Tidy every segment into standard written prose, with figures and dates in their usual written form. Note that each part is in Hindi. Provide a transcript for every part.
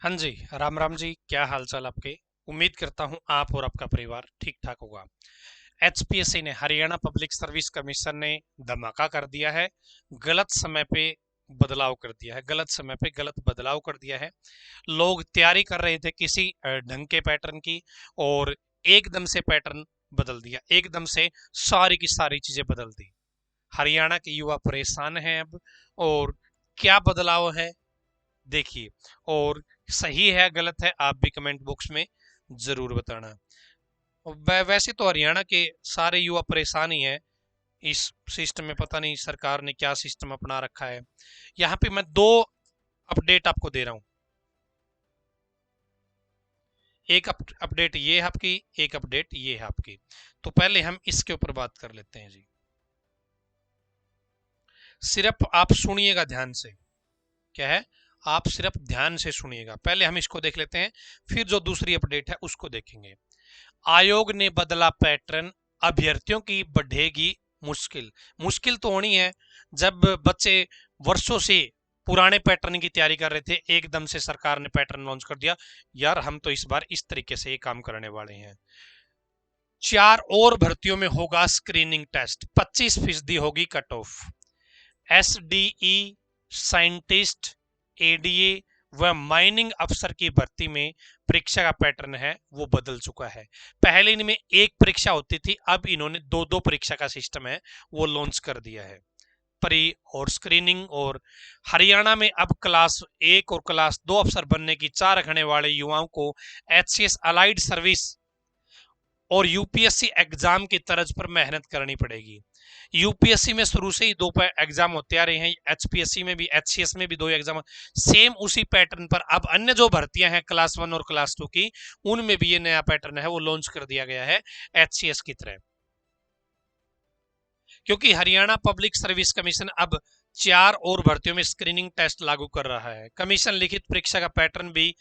हाँ जी, राम राम जी। क्या हाल चाल आपके? उम्मीद करता हूँ आप और आपका परिवार ठीक ठाक होगा। एचपीएससी ने, हरियाणा पब्लिक सर्विस कमीशन ने धमाका कर दिया है। गलत समय पे बदलाव कर दिया है, गलत समय पे गलत बदलाव कर दिया है। लोग तैयारी कर रहे थे किसी ढंग के पैटर्न की, और एकदम से पैटर्न बदल दिया, एकदम से सारी की सारी चीजें बदल दी। हरियाणा के युवा परेशान हैं अब। और क्या बदलाव है, देखिए। और सही है गलत है, आप भी कमेंट बॉक्स में जरूर बताना। वैसे तो हरियाणा के सारे युवा परेशान ही हैं इस सिस्टम में। पता नहीं सरकार ने क्या सिस्टम अपना रखा है। यहाँ पे मैं दो अपडेट आपको दे रहा हूँ। एक अपडेट ये है आपकी, एक अपडेट ये है आपकी। तो पहले हम इसके ऊपर बात कर लेते हैं जी। सिर्फ आप सुनिएगा ध्यान से। क्या है, आप सिर्फ ध्यान से सुनिएगा। पहले हम इसको देख लेते हैं, फिर जो दूसरी अपडेट है उसको देखेंगे। आयोग ने बदला पैटर्न, अभ्यर्थियों की बढ़ेगी मुश्किल। मुश्किल तो होनी है जब बच्चे वर्षों से पुराने पैटर्न की तैयारी कर रहे थे, एकदम से सरकार ने पैटर्न लॉन्च कर दिया। यार हम तो इस बार इस तरीके से ये काम करने वाले हैं। 4 और भर्तियों में होगा स्क्रीनिंग टेस्ट, 25% होगी cut off. SDE, scientist, ADA व माइनिंग अफसर की भर्ती में परीक्षा का पैटर्न है वो बदल चुका है। पहले इनमें एक परीक्षा होती थी, अब इन्होंने दो दो परीक्षा का सिस्टम है वो लॉन्च कर दिया है, प्री और स्क्रीनिंग। और हरियाणा में अब क्लास 1 और क्लास 2 अफसर बनने की चाह रखने वाले युवाओं को एचसीएस अलाइड सर्विस और यूपीएससी एग्जाम की तर्ज पर मेहनत करनी पड़ेगी। यूपीएससी में शुरू से ही दो एग्जाम होते आ रहे हैं, एचपीएससी में भी, एचसीएस में भी दो एग्जाम, सेम उसी पैटर्न पर। अब अन्य जो भर्तियां हैं क्लास 1 और क्लास 2 की, उनमें भी ये नया पैटर्न है वो लॉन्च कर दिया गया है एचसीएस की तरह। क्योंकि हरियाणा पब्लिक सर्विस कमीशन अब 4 और भर्तियों में स्क्रीनिंग टेस्ट लागू कर रहा है। कमीशन लिखित परीक्षा का पैटर्न भी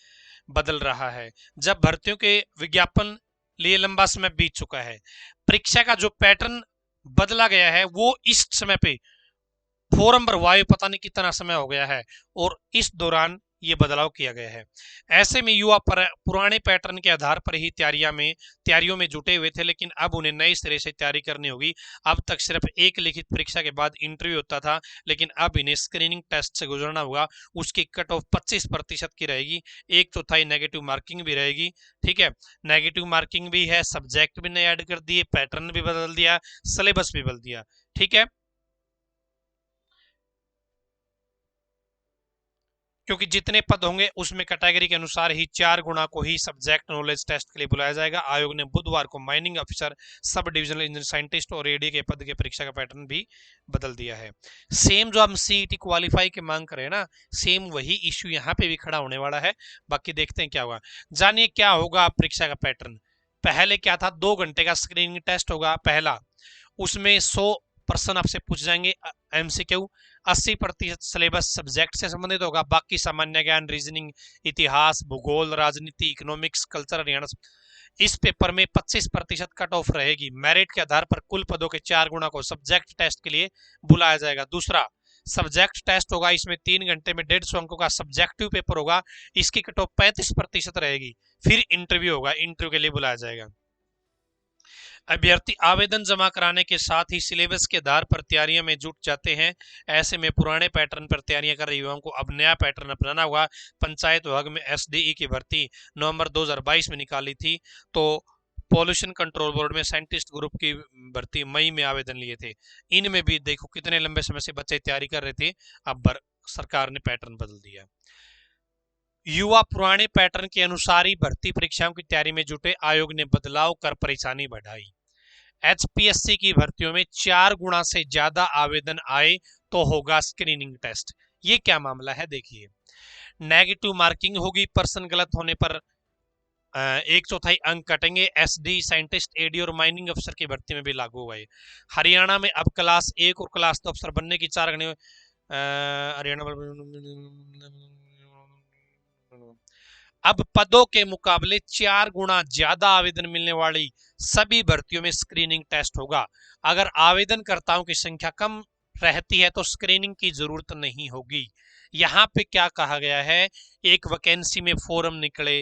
बदल रहा है। जब भर्तियों के विज्ञापन लिए लंबा समय बीत चुका है, परीक्षा का जो पैटर्न बदला गया है वो इस समय पे फॉर्म भरवाए पता नहीं कितना समय हो गया है, और इस दौरान ये बदलाव किया गया है। ऐसे में युवा पुराने पैटर्न के आधार पर ही तैयारियों में जुटे हुए थे, लेकिन अब उन्हें नए सिरे से तैयारी करनी होगी। अब तक सिर्फ एक लिखित परीक्षा के बाद इंटरव्यू होता था, लेकिन अब इन्हें स्क्रीनिंग टेस्ट से गुजरना होगा। उसकी कट ऑफ 25% की रहेगी, 1/4 नेगेटिव मार्किंग भी रहेगी। ठीक है, नेगेटिव मार्किंग भी है, सब्जेक्ट भी नए ऐड कर दिए, पैटर्न भी बदल दिया, सिलेबस भी बदल दिया। ठीक है, क्योंकि जितने पद होंगे उसमें कैटेगरी के अनुसार ही 4 गुणा को ही सब्जेक्ट नॉलेज टेस्ट के लिए बुलाया जाएगा। आयोग ने बुधवार को mining officer, sub divisional engineer scientist और एडी के पद के परीक्षा का पैटर्न भी बदल दिया है। सेम जो हम सीईटी क्वालिफाई के मांग कर रहे हैं ना, सेम वही इश्यू यहाँ पे भी खड़ा होने वाला है। बाकी देखते हैं क्या होगा। जानिए क्या होगा परीक्षा का पैटर्न। पहले क्या था, 2 घंटे का स्क्रीनिंग टेस्ट होगा पहला। उसमें 100 प्रश्न आपसे पूछ जाएंगे, एमसीक्यू। 80% सिलेबस सब्जेक्ट से संबंधित होगा, बाकी सामान्य ज्ञान, रीजनिंग, इतिहास, भूगोल, राजनीति, इकोनॉमिक्स, कल्चर, हरियाणा। इस पेपर में 25% कट ऑफ रहेगी। मेरिट के आधार पर कुल पदों के 4 गुणा को सब्जेक्ट टेस्ट के लिए बुलाया जाएगा। दूसरा सब्जेक्ट टेस्ट होगा, इसमें 3 घंटे में 150 अंकों का सब्जेक्टिव पेपर होगा, इसकी कट ऑफ 35% रहेगी। फिर इंटरव्यू होगा, इंटरव्यू के लिए बुलाया जाएगा। अभ्यर्थी आवेदन जमा कराने के साथ ही सिलेबस के आधार पर तैयारियों में जुट जाते हैं। ऐसे में पुराने पैटर्न पर तैयारियां कर रहे युवाओं को अब नया पैटर्न अपनाना होगा। पंचायत विभाग में एसडीई की भर्ती नवंबर 2022 में निकाली थी, तो पॉल्यूशन कंट्रोल बोर्ड में साइंटिस्ट ग्रुप की भर्ती मई में आवेदन लिए थे। इनमें भी देखो कितने लंबे समय से बच्चे तैयारी कर रहे थे, अब सरकार ने पैटर्न बदल दिया। युवा पुराने पैटर्न के अनुसार ही भर्ती परीक्षाओं की तैयारी में जुटे, आयोग ने बदलाव कर परेशानी बढ़ाई। एचपीएससी की भर्तियों में 4 गुणा से ज्यादा आवेदन आए तो होगा स्क्रीनिंग टेस्ट। ये क्या मामला है, देखिए। नेगेटिव मार्किंग होगी, पर्सन गलत होने पर 1/4 अंक कटेंगे। एसडी, साइंटिस्ट, एडी और माइनिंग अफसर की भर्ती में भी लागू हुआ है। हरियाणा में अब क्लास 1 और क्लास 2 अफसर बनने की 4 घंटे हरियाणा। अब पदों के मुकाबले 4 गुणा ज्यादा आवेदन मिलने वाली सभी भर्तियों में स्क्रीनिंग टेस्ट होगा। अगर आवेदनकर्ताओं की संख्या कम रहती है तो स्क्रीनिंग की जरूरत नहीं होगी। यहाँ पे क्या कहा गया है, एक वैकेंसी में फॉर्म निकले,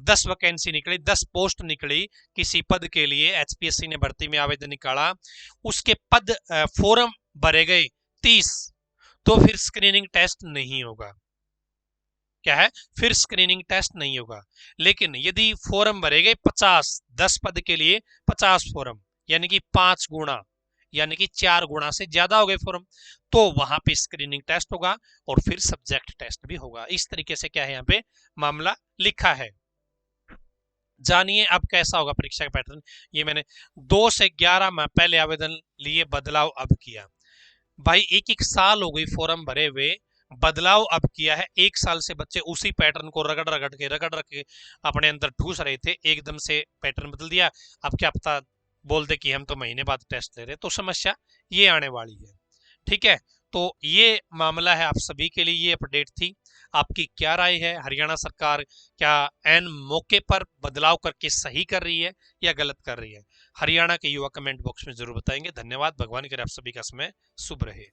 10 वैकेंसी निकली, 10 पोस्ट निकली किसी पद के लिए, एचपीएससी ने भर्ती में आवेदन निकाला, उसके पद फॉर्म भरे गए 30, तो फिर स्क्रीनिंग टेस्ट नहीं होगा। क्या है, फिर स्क्रीनिंग टेस्ट नहीं होगा। लेकिन यदि फॉर्म भरे गए 50, 10 पद के लिए 50 फॉर्म, यानी कि 5 गुना, यानी कि 4 गुना से ज्यादा हो गए फॉर्म, तो वहां पे स्क्रीनिंग टेस्ट होगा और फिर सब्जेक्ट टेस्ट भी होगा। इस तरीके से क्या है यहाँ पे मामला लिखा है। जानिए अब कैसा होगा परीक्षा का पैटर्न। ये मैंने 2 से 11 माह पहले आवेदन लिए, बदलाव अब किया। भाई एक एक साल हो गई फॉर्म भरे हुए, बदलाव अब किया है। 1 साल से बच्चे उसी पैटर्न को रगड़ के अपने अंदर ठूस रहे थे, एकदम से पैटर्न बदल दिया। अब क्या पता बोलते कि हम तो महीने बाद टेस्ट ले रहे, तो समस्या ये आने वाली है। ठीक है, तो ये मामला है आप सभी के लिए, ये अपडेट थी। आपकी क्या राय है, हरियाणा सरकार क्या एन मौके पर बदलाव करके सही कर रही है या गलत कर रही है? हरियाणा के युवा कमेंट बॉक्स में जरूर बताएंगे। धन्यवाद, भगवान करे आप सभी का समय शुभ रहे।